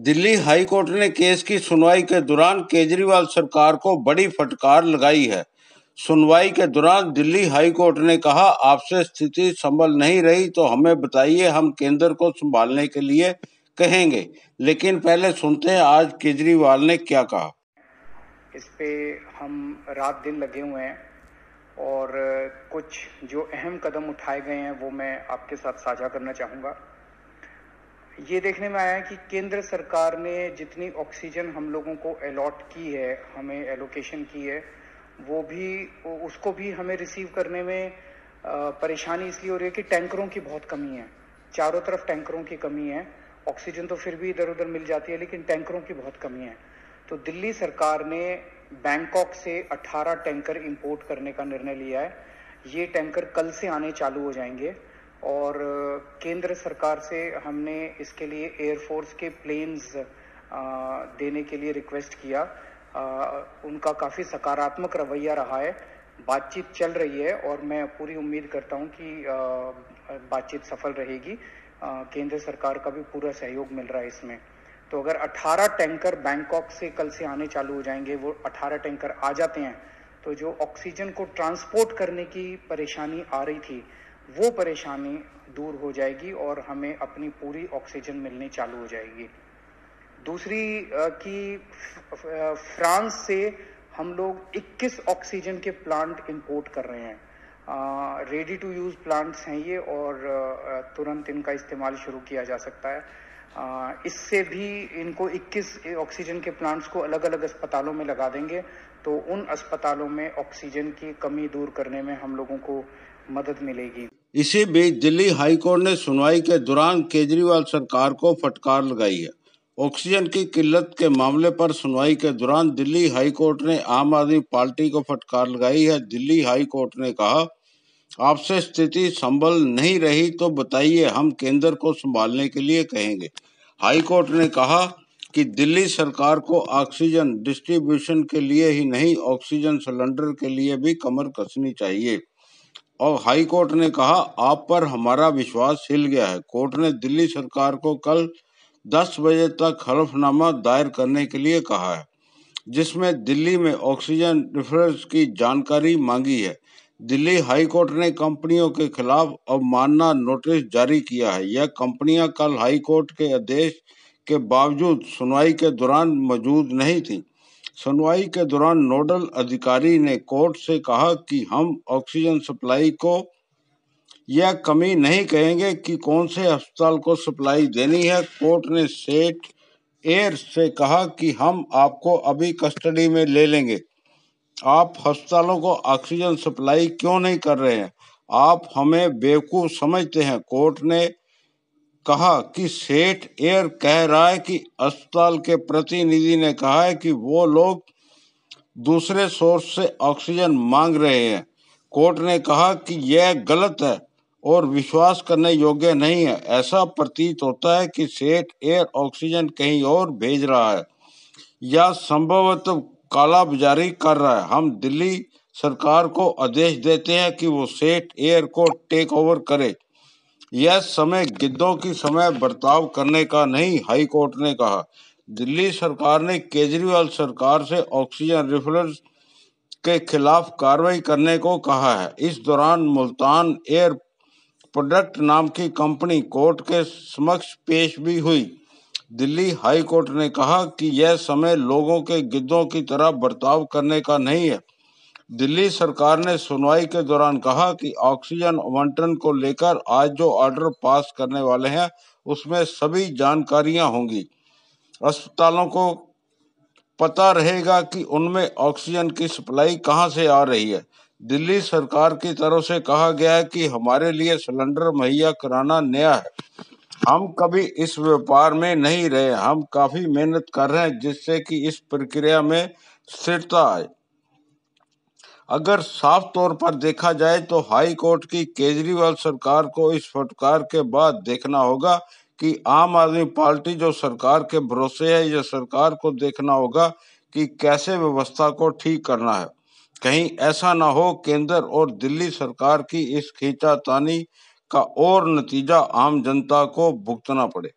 Delhi high court ने case की सुनवाई के दौरान केजरीवाल सरकार को बड़ी फटकार लगाई है। सुनवाई के दौरान दिल्ली हाई कोर्ट ने कहा, आपसे स्थिति संभल नहीं रही तो हमें बताइए, हम केंद्र को संभालने के लिए कहेंगे। लेकिन पहले सुनते हैं आज केजरीवाल ने क्या कहा। इस पे हम रात दिन लगे हुए हैं और कुछ जो अहम कदम उठाए गए हैं वो मैं आपके साथ साझा करना चाहूँगा। ये देखने में आया है कि केंद्र सरकार ने जितनी ऑक्सीजन हम लोगों को अलॉट की है, हमें एलोकेशन की है, उसको भी हमें रिसीव करने में परेशानी इसलिए हो रही है कि टैंकरों की बहुत कमी है। चारों तरफ टैंकरों की कमी है। ऑक्सीजन तो फिर भी इधर उधर मिल जाती है, लेकिन टैंकरों की बहुत कमी है। तो दिल्ली सरकार ने बैंकॉक से 18 टैंकर इंपोर्ट करने का निर्णय लिया है। ये टैंकर कल से आने चालू हो जाएंगे और केंद्र सरकार से हमने इसके लिए एयरफोर्स के प्लेन्स देने के लिए रिक्वेस्ट किया। उनका काफ़ी सकारात्मक रवैया रहा है। बातचीत चल रही है और मैं पूरी उम्मीद करता हूं कि बातचीत सफल रहेगी। केंद्र सरकार का भी पूरा सहयोग मिल रहा है इसमें। तो अगर 18 टैंकर बैंकॉक से कल से आने चालू हो जाएंगे, वो 18 टैंकर आ जाते हैं तो जो ऑक्सीजन को ट्रांसपोर्ट करने की परेशानी आ रही थी वो परेशानी दूर हो जाएगी और हमें अपनी पूरी ऑक्सीजन मिलनी चालू हो जाएगी। दूसरी कि फ्रांस से हम लोग 21 ऑक्सीजन के प्लांट इंपोर्ट कर रहे हैं। रेडी टू यूज प्लांट्स हैं ये और तुरंत इनका इस्तेमाल शुरू किया जा सकता है। इससे भी इनको 21 ऑक्सीजन के प्लांट्स को अलग अलग अस्पतालों में लगा देंगे तो उन अस्पतालों में ऑक्सीजन की कमी दूर करने में हम लोगों को मदद मिलेगी। इसी बीच दिल्ली हाई कोर्ट ने सुनवाई के दौरान केजरीवाल सरकार को फटकार लगाई है। ऑक्सीजन की किल्लत के मामले पर सुनवाई के दौरान दिल्ली हाई कोर्ट ने आम आदमी पार्टी को फटकार लगाई है। दिल्ली हाई कोर्ट ने कहा, आपसे स्थिति संभल नहीं रही तो बताइए, हम केंद्र को संभालने के लिए कहेंगे। हाई कोर्ट ने कहा कि दिल्ली सरकार को ऑक्सीजन डिस्ट्रीब्यूशन के लिए ही नहीं, ऑक्सीजन सिलेंडर के लिए भी कमर कसनी चाहिए। और हाई कोर्ट ने कहा, आप पर हमारा विश्वास हिल गया है। कोर्ट ने दिल्ली सरकार को कल 10 बजे तक हलफनामा दायर करने के लिए कहा है, जिसमें दिल्ली में ऑक्सीजन रिफर्स की जानकारी मांगी है। दिल्ली हाई कोर्ट ने कंपनियों के खिलाफ अवमानना नोटिस जारी किया है। यह कंपनियां कल हाई कोर्ट के आदेश के बावजूद सुनवाई के दौरान मौजूद नहीं थी। सुनवाई के दौरान नोडल अधिकारी ने कोर्ट से कहा कि हम ऑक्सीजन सप्लाई को यह कमी नहीं कहेंगे कि कौन से अस्पताल को सप्लाई देनी है। कोर्ट ने सेठ एयर से कहा कि हम आपको अभी कस्टडी में ले लेंगे। आप अस्पतालों को ऑक्सीजन सप्लाई क्यों नहीं कर रहे हैं? आप हमें बेवकूफ समझते हैं। कोर्ट ने कहा कि सेठ एयर कह रहा है कि अस्पताल के प्रतिनिधि ने कहा है कि वो लोग दूसरे सोर्स से ऑक्सीजन मांग रहे हैं। कोर्ट ने कहा कि यह गलत है और विश्वास करने योग्य नहीं है। ऐसा प्रतीत होता है कि सेठ एयर ऑक्सीजन कहीं और भेज रहा है या संभवतः कालाबाजारी कर रहा है। हम दिल्ली सरकार को आदेश देते हैं कि वो सेठ एयर को टेक ओवर करे। यह समय गिद्धों की समय बर्ताव करने का नहीं, हाई कोर्ट ने कहा। दिल्ली सरकार ने केजरीवाल सरकार से ऑक्सीजन रिफिलर्स के खिलाफ कार्रवाई करने को कहा है। इस दौरान मुल्तान एयर प्रोडक्ट नाम की कंपनी कोर्ट के समक्ष पेश भी हुई। दिल्ली हाई कोर्ट ने कहा कि यह समय लोगों के गिद्धों की तरह बर्ताव करने का नहीं है। दिल्ली सरकार ने सुनवाई के दौरान कहा कि ऑक्सीजन आवंटन को लेकर आज जो ऑर्डर पास करने वाले हैं उसमें सभी जानकारियां होंगी। अस्पतालों को पता रहेगा कि उनमें ऑक्सीजन की सप्लाई कहां से आ रही है। दिल्ली सरकार की तरफ से कहा गया है कि हमारे लिए सिलेंडर मुहैया कराना नया है। हम कभी इस व्यापार में नहीं रहे। हम काफी मेहनत कर रहे हैं जिससे कि इस प्रक्रिया में स्थिरता आए। अगर साफ तौर पर देखा जाए तो हाई कोर्ट की केजरीवाल सरकार को इस फटकार के बाद देखना होगा कि आम आदमी पार्टी जो सरकार के भरोसे है, यह सरकार को देखना होगा कि कैसे व्यवस्था को ठीक करना है। कहीं ऐसा ना हो केंद्र और दिल्ली सरकार की इस खींचातानी का और नतीजा आम जनता को भुगतना पड़े।